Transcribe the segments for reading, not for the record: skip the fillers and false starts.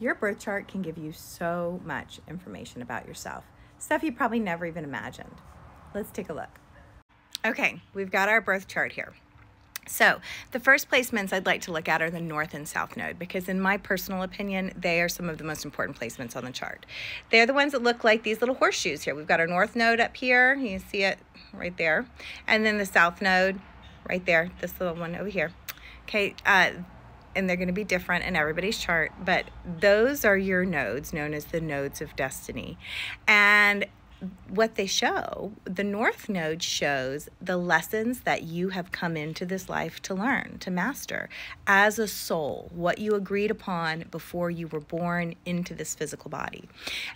Your birth chart can give you so much information about yourself, stuff you probably never even imagined. Let's take a look. Okay, we've got our birth chart here. So the first placements I'd like to look at are the North and South Node, because in my personal opinion, they are some of the most important placements on the chart. They're the ones that look like these little horseshoes here. We've got our North Node up here. You see it right there. And then the South Node right there, this little one over here. Okay, and they're going to be different in everybody's chart, but those are your nodes, known as the nodes of destiny. And what they show, the North Node shows the lessons that you have come into this life to learn, to master as a soul, what you agreed upon before you were born into this physical body.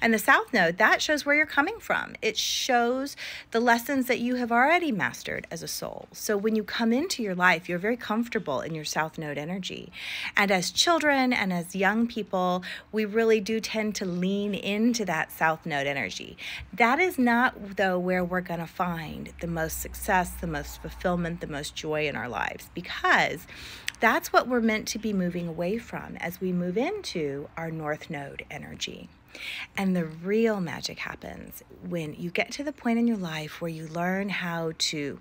And the South Node, that shows where you're coming from. It shows the lessons that you have already mastered as a soul. So when you come into your life, you're very comfortable in your South Node energy. And as children and as young people, we really do tend to lean into that South Node energy. That is not, though, where we're going to find the most success, the most fulfillment, the most joy in our lives, because that's what we're meant to be moving away from as we move into our North Node energy. And the real magic happens when you get to the point in your life where you learn how to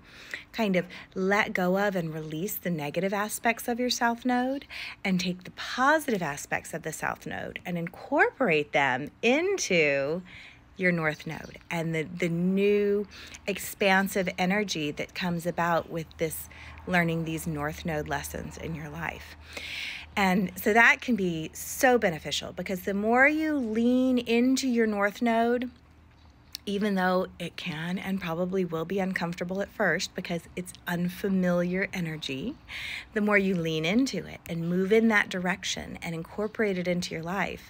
kind of let go of and release the negative aspects of your South Node and take the positive aspects of the South Node and incorporate them into your North Node and the new expansive energy that comes about with this learning these North Node lessons in your life. And so that can be so beneficial, because the more you lean into your North Node, even though it can and probably will be uncomfortable at first because it's unfamiliar energy, the more you lean into it and move in that direction and incorporate it into your life,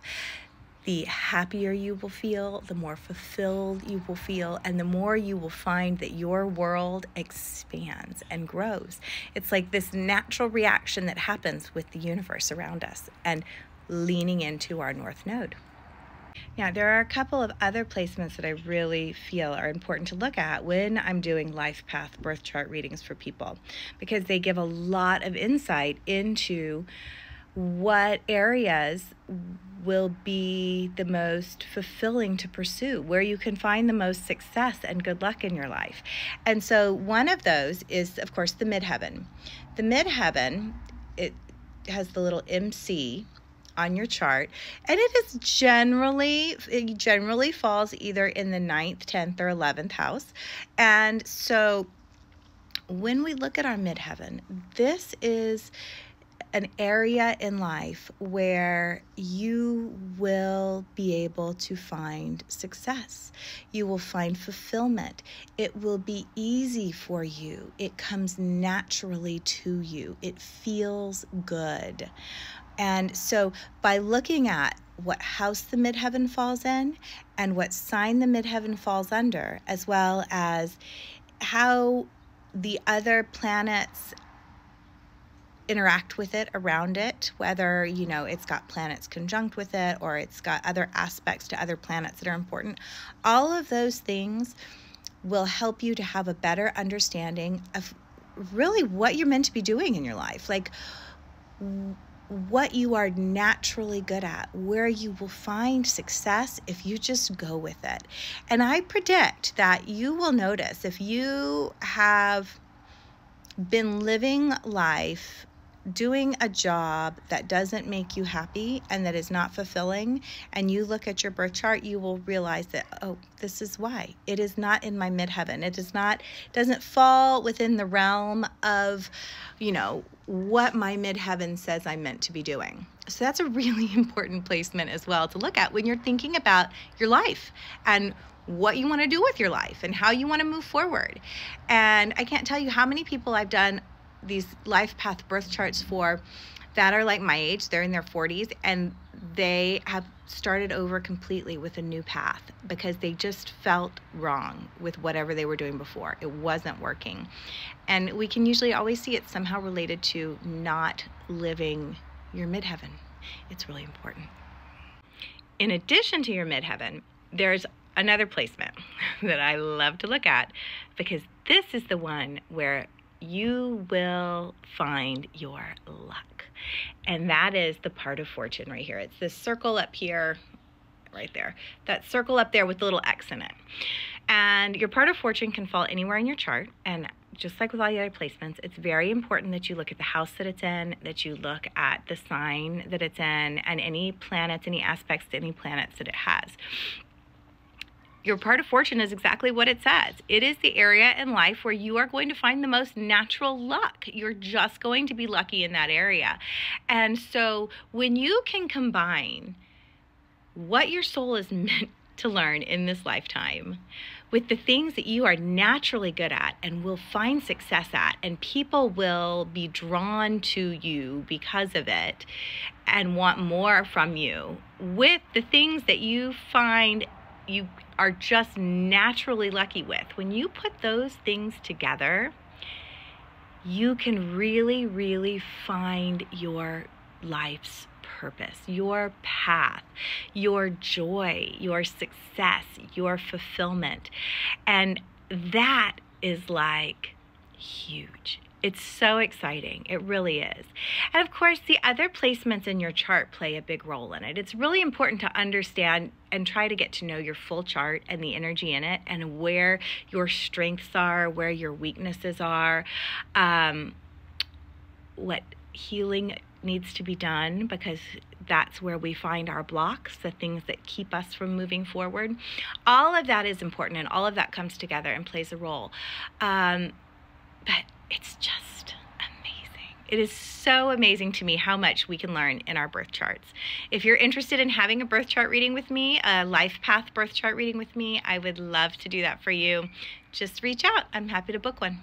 the happier you will feel, the more fulfilled you will feel, and the more you will find that your world expands and grows. It's like this natural reaction that happens with the universe around us and leaning into our North Node. Now, there are a couple of other placements that I really feel are important to look at when I'm doing life path birth chart readings for people, because they give a lot of insight into what areas will be the most fulfilling to pursue, where you can find the most success and good luck in your life. And so one of those is, of course, the midheaven. The midheaven, it has the little MC on your chart, and it generally falls either in the 9th, 10th, or 11th house. And so when we look at our midheaven, this is an area in life where you will be able to find success. You will find fulfillment. It will be easy for you. It comes naturally to you. It feels good. And so by looking at what house the midheaven falls in and what sign the midheaven falls under, as well as how the other planets interact with it, around it, whether, it's got planets conjunct with it or it's got other aspects to other planets that are important. All of those things will help you to have a better understanding of really what you're meant to be doing in your life, like what you are naturally good at, where you will find success if you just go with it. And I predict that you will notice, if you have been living life doing a job that doesn't make you happy and that is not fulfilling, and you look at your birth chart, you will realize that, oh, this is why. It is not in my midheaven. Doesn't fall within the realm of, what my midheaven says I'm meant to be doing. So that's a really important placement as well to look at when you're thinking about your life and what you want to do with your life and how you want to move forward. And I can't tell you how many people I've done these life path birth charts for that are like my age. They're in their 40s and they have started over completely with a new path because they just felt wrong with whatever they were doing before. It wasn't working. And we can usually always see it somehow related to not living your midheaven. It's really important. In addition to your midheaven, there's another placement that I love to look at, because this is the one where you will find your luck. And that is the part of fortune right here. It's this circle up here, right there. That circle up there with the little X in it. And your part of fortune can fall anywhere in your chart. And just like with all the other placements, it's very important that you look at the house that it's in, that you look at the sign that it's in, and any planets, any aspects to any planets that it has. Your part of fortune is exactly what it says. It is the area in life where you are going to find the most natural luck. You're just going to be lucky in that area. And so when you can combine what your soul is meant to learn in this lifetime with the things that you are naturally good at and will find success at, and people will be drawn to you because of it and want more from you, with the things that you find you are just naturally lucky with, when you put those things together, you can really, really find your life's purpose, your path, your joy, your success, your fulfillment. And that is like huge. It's so exciting. It really is. And of course, the other placements in your chart play a big role in it. It's really important to understand and try to get to know your full chart and the energy in it, and where your strengths are, where your weaknesses are, what healing needs to be done, because that's where we find our blocks, the things that keep us from moving forward. All of that is important, and all of that comes together and plays a role. But it's just amazing. It is so amazing to me how much we can learn in our birth charts. If you're interested in having a birth chart reading with me, a life path birth chart reading with me, I would love to do that for you. Just reach out. I'm happy to book one.